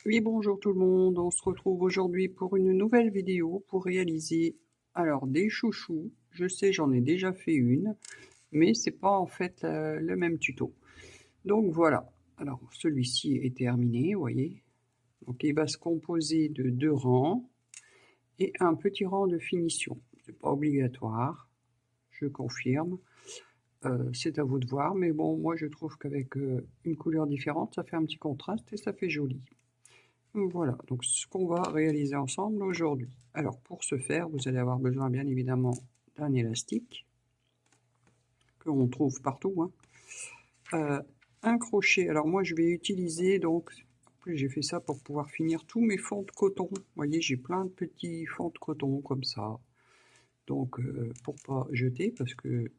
Oui, bonjour tout le monde, on se retrouve aujourd'hui pour une nouvelle vidéo pour réaliser des chouchous. Je sais, j'en ai déjà fait une, mais c'est pas en fait le même tuto. Donc voilà, alors celui-ci est terminé, vous voyez. Donc il va se composer de 2 rangs et un petit rang de finition. C'est pas obligatoire, je confirme. C'est à vous de voir, mais bon, moi je trouve qu'avec une couleur différente, ça fait un petit contraste et ça fait joli. Voilà, donc ce qu'on va réaliser ensemble aujourd'hui. Alors pour ce faire, vous allez avoir besoin bien évidemment d'un élastique que l'on trouve partout, hein. Un crochet, alors moi je vais utiliser donc, en plus j'ai fait ça pour pouvoir finir tous mes fonds de coton. Vous voyez, j'ai plein de petits fonds de coton comme ça. Donc pour pas jeter, parce que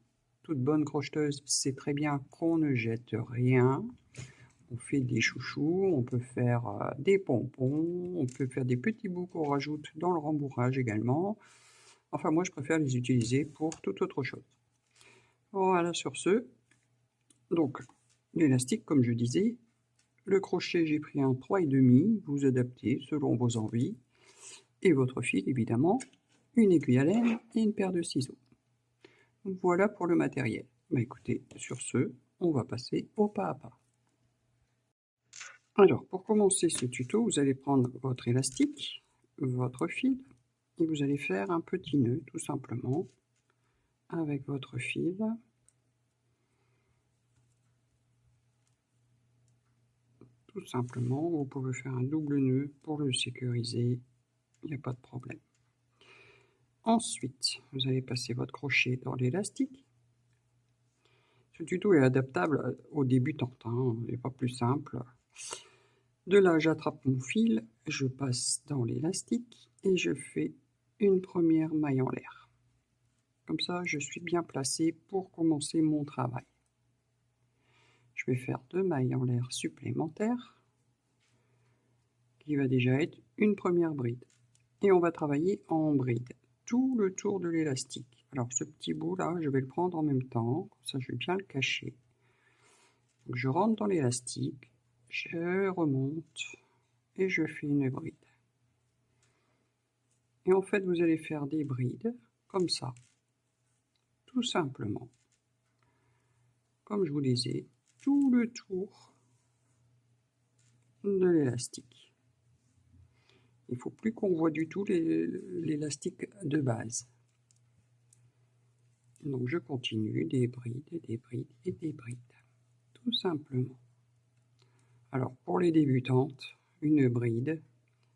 toute bonne crocheteuse sait très bien qu'on ne jette rien. On fait des chouchous, on peut faire des pompons, on peut faire des petits bouts qu'on rajoute dans le rembourrage également. Enfin, moi, je préfère les utiliser pour toute autre chose. Voilà, sur ce, donc, l'élastique, comme je disais, le crochet, j'ai pris un 3,5, vous adaptez selon vos envies, et votre fil, évidemment, une aiguille à laine et une paire de ciseaux. Voilà pour le matériel. Bah, écoutez, sur ce, on va passer au pas à pas. Alors, pour commencer ce tuto, vous allez prendre votre élastique, votre fil, et vous allez faire un petit nœud, tout simplement, avec votre fil. Tout simplement, vous pouvez faire un double nœud pour le sécuriser, il n'y a pas de problème. Ensuite, vous allez passer votre crochet dans l'élastique. Ce tuto est adaptable aux débutantes, hein, il n'est pas plus simple. De là, j'attrape mon fil, je passe dans l'élastique et je fais une première maille en l'air. Comme ça, je suis bien placé pour commencer mon travail. Je vais faire 2 mailles en l'air supplémentaires, qui va déjà être une première bride. Et on va travailler en bride, tout le tour de l'élastique. Alors ce petit bout là, je vais le prendre en même temps, comme ça je vais bien le cacher. Donc je rentre dans l'élastique, je remonte et je fais une bride. Et en fait, vous allez faire des brides comme ça, tout simplement, comme je vous disais, tout le tour de l'élastique. Il ne faut plus qu'on voit du tout l'élastique de base. Donc je continue, des brides et des brides et des brides, tout simplement. Alors pour les débutantes, une bride,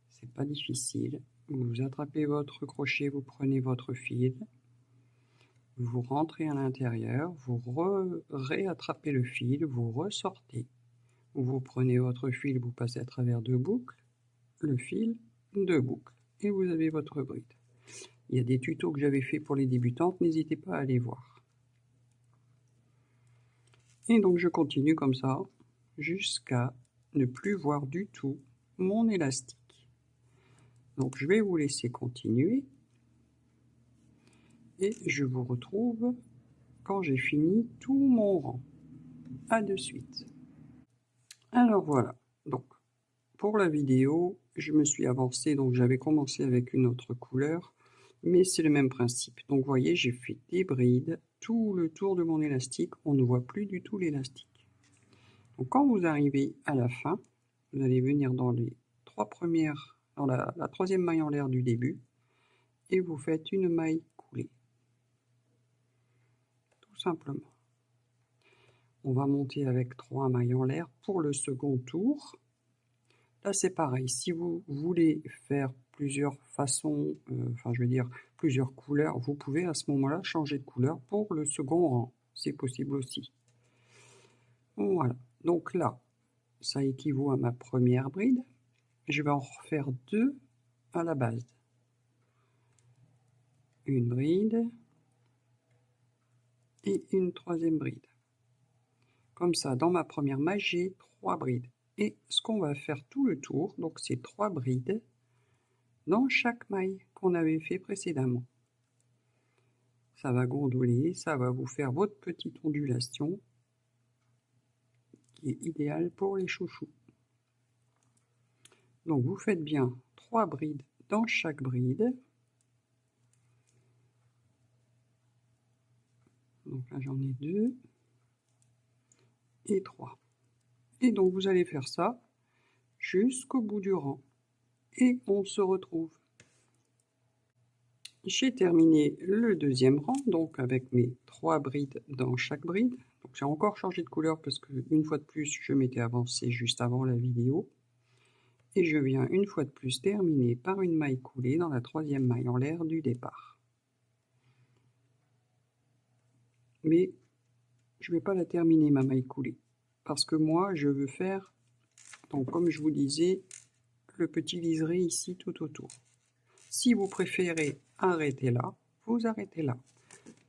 c'est pas difficile. Vous attrapez votre crochet, vous prenez votre fil, vous rentrez à l'intérieur, vous réattrapez le fil, vous ressortez. Vous prenez votre fil, vous passez à travers 2 boucles, le fil, 2 boucles, et vous avez votre bride. Il y a des tutos que j'avais fait pour les débutantes, n'hésitez pas à aller voir. Et donc je continue comme ça, jusqu'à ne plus voir du tout mon élastique. Donc je vais vous laisser continuer, et je vous retrouve quand j'ai fini tout mon rang. A de suite. Alors voilà, donc pour la vidéo, je me suis avancé, donc j'avais commencé avec une autre couleur, mais c'est le même principe. Donc vous voyez, j'ai fait des brides tout le tour de mon élastique, on ne voit plus du tout l'élastique. Donc quand vous arrivez à la fin, vous allez venir dans les 3 premières, dans la 3e maille en l'air du début, et vous faites une maille coulée. Tout simplement. On va monter avec 3 mailles en l'air pour le second tour. Là c'est pareil, si vous voulez faire plusieurs façons, plusieurs couleurs, vous pouvez à ce moment-là changer de couleur pour le second rang, c'est possible aussi. Voilà, donc là, ça équivaut à ma première bride, je vais en refaire 2 à la base. Une bride et une 3e bride. Comme ça, dans ma première maille, j'ai 3 brides. Et ce qu'on va faire tout le tour, donc c'est 3 brides dans chaque maille qu'on avait fait précédemment. Ça va gondoler, ça va vous faire votre petite ondulation qui est idéale pour les chouchous. Donc vous faites bien 3 brides dans chaque bride. Donc là j'en ai 2 et 3. Et donc vous allez faire ça jusqu'au bout du rang. Et on se retrouve. J'ai terminé le deuxième rang, donc avec mes 3 brides dans chaque bride. Donc j'ai encore changé de couleur parce que une fois de plus je m'étais avancé juste avant la vidéo. Et je viens une fois de plus terminer par une maille coulée dans la 3e maille en l'air du départ. Mais je ne vais pas la terminer ma maille coulée parce que moi je veux faire, donc comme je vous disais, le petit liseré ici tout autour. Si vous préférez arrêter là, vous arrêtez là.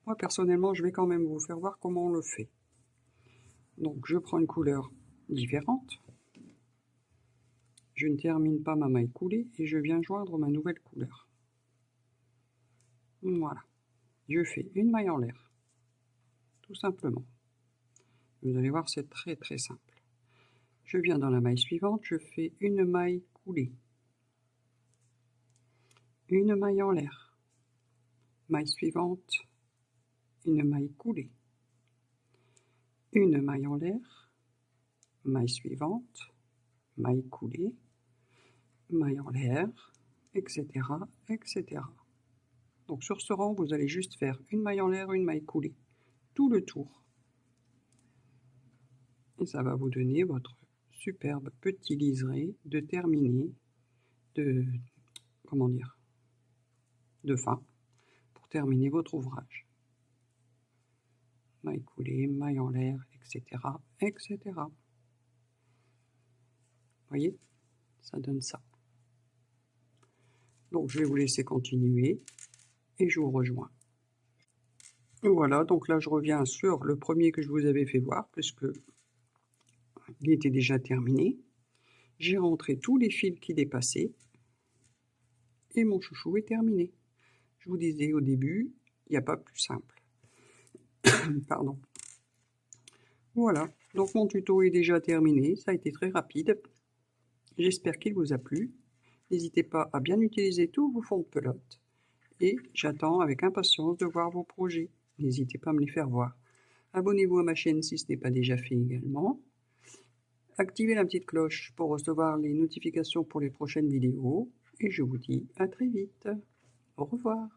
Moi personnellement je vais quand même vous faire voir comment on le fait. Donc je prends une couleur différente, je ne termine pas ma maille coulée et je viens joindre ma nouvelle couleur. Voilà, je fais une maille en l'air, tout simplement. Vous allez voir, c'est très très simple. Je viens dans la maille suivante, je fais une maille coulée, une maille en l'air, maille suivante, une maille coulée, une maille en l'air, maille suivante, maille coulée, maille en l'air, etc., etc. Donc sur ce rang, vous allez juste faire une maille en l'air, une maille coulée, tout le tour. Et ça va vous donner votre superbe petit liseré de terminé, de fin, pour terminer votre ouvrage. Maille coulée, maille en l'air, etc., etc. Vous voyez, ça donne ça. Donc je vais vous laisser continuer et je vous rejoins. Voilà, donc là je reviens sur le premier que je vous avais fait voir puisque il était déjà terminé. J'ai rentré tous les fils qui dépassaient et mon chouchou est terminé. Je vous disais au début, il n'y a pas plus simple. Pardon. Voilà, donc mon tuto est déjà terminé, ça a été très rapide. J'espère qu'il vous a plu. N'hésitez pas à bien utiliser tous vos fonds de pelote. Et j'attends avec impatience de voir vos projets. N'hésitez pas à me les faire voir. Abonnez-vous à ma chaîne si ce n'est pas déjà fait également. Activez la petite cloche pour recevoir les notifications pour les prochaines vidéos. Et je vous dis à très vite. Au revoir.